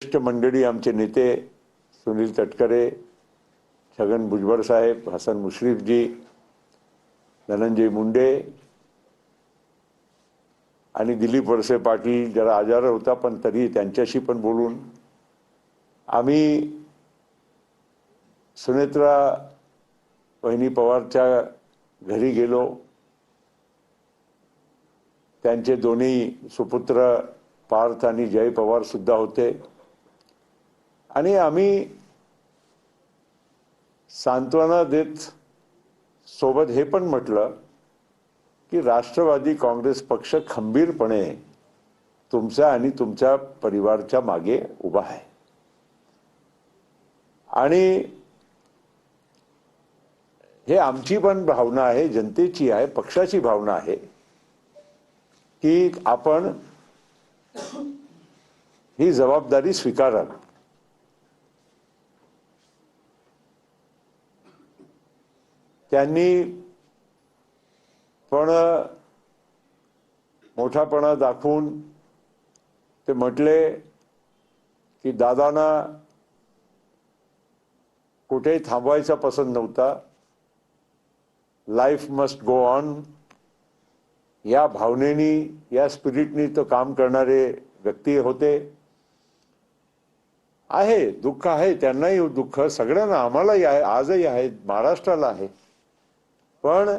ज्येष्ठ मंडळी, आमचे नेते सुनील तटकरे, छगन भुजबळ साहेब, हसन मुश्रीफजी, धनंजय मुंडे आणि दिलीप वळसे पाटील जरा आजार होता पण तरी त्यांच्याशी पण बोलून आम्ही सुनेत्रा वहिनी पवारच्या घरी गेलो। त्यांचे दोन्ही सुपुत्र पार्थ आणि जय पवार सुद्धा होते आणि आम्ही सांत्वना देत सोबत हे पण म्हटलं की राष्ट्रवादी काँग्रेस पक्ष खंबीरपणे तुमच्या आणि तुमच्या परिवाराच्या मागे उभा आहे आणि हे आमची पण भावना आहे, जनतेची आहे, पक्षाची भावना आहे की आपण ही जबाबदारी स्वीकारावी। त्यांनी पण मोठापणा दाखवून ते म्हटले की दादांना कुठेही थांबवायचा पसंत नव्हता, लाईफ मस्ट गो ऑन या भावनेनी, या स्पिरिटनी तो काम करणारे व्यक्ती होते। आहे दुःख आहे, त्यांनाही दुःख, सगळ्यांना, आम्हालाही आहे, आजही आहे, महाराष्ट्राला आहे, पण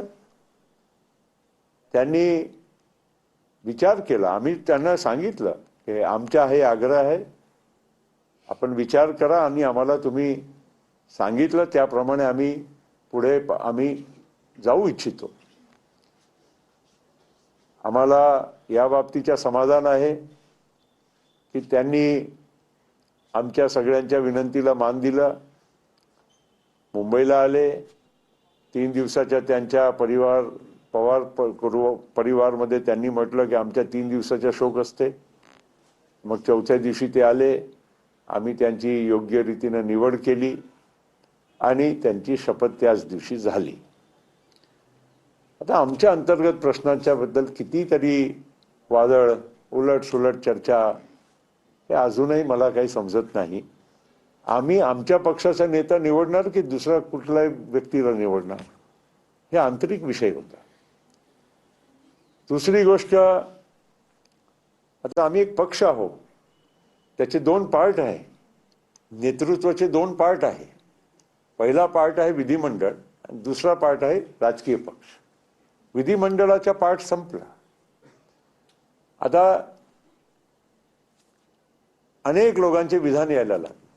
त्यांनी विचार केला। आम्ही त्यांना सांगितलं की आमचा हे आग्रह आहे, आपण विचार करा आणि आम्हाला तुम्ही सांगितलं त्याप्रमाणे आम्ही पुढे जाऊ इच्छितो। आम्हाला या बाबतीचा समाधान आहे की त्यांनी आमच्या सगळ्यांच्या विनंतीला मान दिला, मुंबईला आले। 3 दिवसाच्या त्यांच्या परिवारमध्ये त्यांनी म्हटलं की आमच्या 3 दिवसाचा शोक असते। मग 4थ्या दिवशी ते आले, आम्ही त्यांची योग्य रीतीने निवड केली आणि त्यांची शपथ त्याच दिवशी झाली। आता आमच्या अंतर्गत प्रश्नांच्या बद्दल कितीतरी वादळ, उलट सुलट चर्चा, हे अजूनही मला काही समजत नाही। आम्ही आमच्या पक्षाचा नेता निवडणार की दुसरा कुठलाही व्यक्तीला निवडणार, हे आंतरिक विषय होता। दुसरी गोष्ट, आता आम्ही एक पक्ष आहोत, त्याचे 2 पार्ट आहे, नेतृत्वाचे 2 पार्ट आहे। पहिला पार्ट आहे विधिमंडळ आणि दुसरा पार्ट आहे राजकीय पक्ष। विधिमंडळाचा पार्ट संपला, आता अनेक लोकांचे विधान यायला लागले।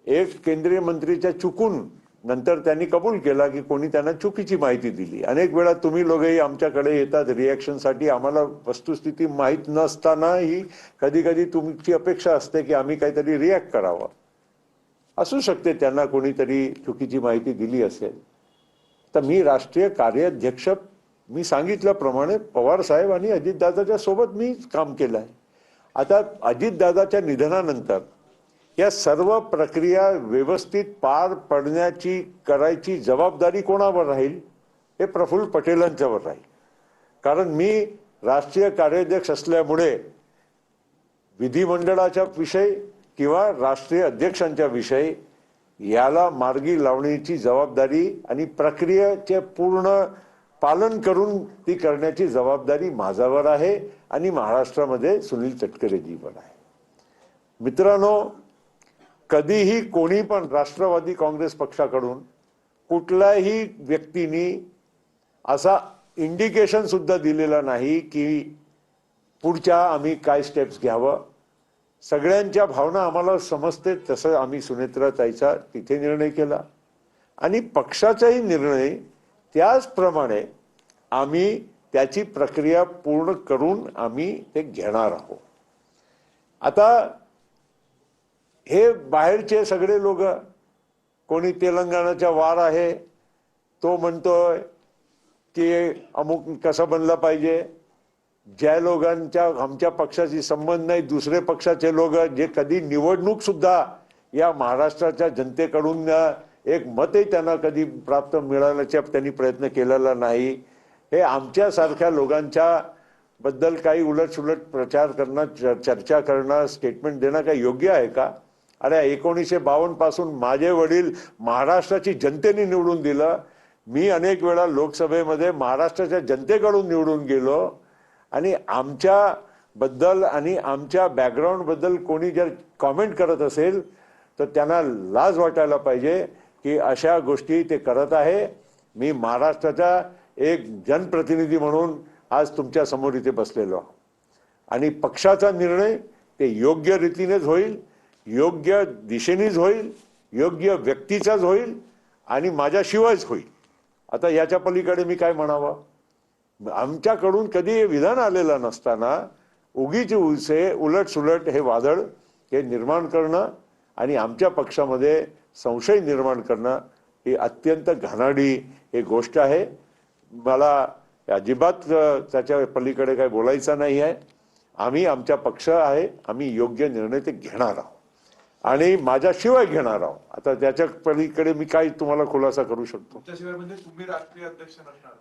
एक केंद्रीय मंत्रीच्या चुकून नंतर त्यांनी कबूल केला की कोणी त्यांना चुकीची माहिती दिली। अनेक वेळा तुम्ही लोकही आमच्याकडे येतात रिॲक्शनसाठी, आम्हाला वस्तुस्थिती माहीत नसतानाही कधी कधी तुमची अपेक्षा असते की आम्ही काहीतरी रिॲक्ट करावं। असू शकते त्यांना कोणीतरी चुकीची माहिती दिली असेल, तर मी राष्ट्रीय कार्याध्यक्ष, मी सांगितल्याप्रमाणे पवार साहेब आणि अजितदादाच्या सोबत मी काम केलं आहे। आता अजितदादाच्या निधनानंतर या सर्व प्रक्रिया व्यवस्थित पार पडण्याची करायची जबाबदारी कोणावर राहील? हे प्रफुल्ल पटेलांच्यावर राहील, कारण मी राष्ट्रीय कार्याध्यक्ष असल्यामुळे विधिमंडळाचा विषय किंवा राष्ट्रीय अध्यक्षांच्या विषय याला मार्गी लावण्याची जबाबदारी आणि प्रक्रियेचे पूर्ण पालन करून ती करण्याची जबाबदारी माझ्यावर आहे आणि महाराष्ट्रामध्ये सुनील तटकरेजीवर आहे। मित्रांनो, कधीही कोणी पण राष्ट्रवादी काँग्रेस पक्षाकडून कुठल्याही व्यक्तीने असा इंडिकेशन सुद्धा दिलेला नाही की पुढच्या आम्ही काय स्टेप्स घ्यावं। सगळ्यांच्या भावना आम्हाला समजते, तसं आम्ही सुनेत्राताईचा तिथे निर्णय केला आणि पक्षाचाही निर्णय त्याचप्रमाणे आम्ही त्याची प्रक्रिया पूर्ण करून आम्ही ते घेणार आहोत। आता हे बाहेरचे सगळे लोक, कोणी तेलंगणाचा वार आहे तो म्हणतोय की अमुक कसं बनलं पाहिजे, ज्या लोकांच्या आमच्या पक्षाशी संबंध नाही, दुसरे पक्षाचे लोक जे कधी निवडणूक सुद्धा या महाराष्ट्राच्या जनतेकडून एक मतही त्यांना कधी प्राप्त मिळाल्याचा त्यांनी प्रयत्न केलेला नाही, हे आमच्यासारख्या लोकांच्या बद्दल काही उलटसुलट प्रचार करणं, चर्चा करणं, स्टेटमेंट देणं काही योग्य आहे का? अरे 1952 पासून माझे वडील महाराष्ट्राची जनतेने निवडून दिलं. मी अनेक वेळा लोकसभेमध्ये महाराष्ट्राच्या जनतेकडून निवडून गेलो आणि आमच्या बद्दल आणि आमच्या बॅकग्राऊंड बद्दल कोणी जर कॉमेंट करत असेल तर त्यांना लाज वाटायला पाहिजे की अशा गोष्टी ते करत आहे. मी महाराष्ट्राचा एक जनप्रतिनिधी म्हणून आज तुमच्या समोर इथे बसलेलो आणि पक्षाचा निर्णय ते योग्य रीतीनेच होईल, योग्य दिशेनेच होईल, योग्य व्यक्तीचाच होईल आणि माझ्याशिवायच होईल. आता याच्या पलीकडे मी काय म्हणावं? आमच्याकडून कधी विधान आलेलं नसताना उगीच उलट हे वादळ हे निर्माण करणं आणि आमच्या पक्षामध्ये संशय निर्माण करणं ही अत्यंत घाणेरडी ही गोष्ट आहे. मला अजिबात त्याच्या पलीकडे काही बोलायचं नाही आहे. आम्ही आमचा पक्ष आहे, आम्ही योग्य निर्णय ते घेणार आहोत आणि माझ्याशिवाय घेणार आहोत. आता त्याच्या पलीकडे मी काय तुम्हाला खुलासा करू शकतो? तुमच्याशिवाय म्हणजे तुम्ही राष्ट्रीय अध्यक्ष नसणार?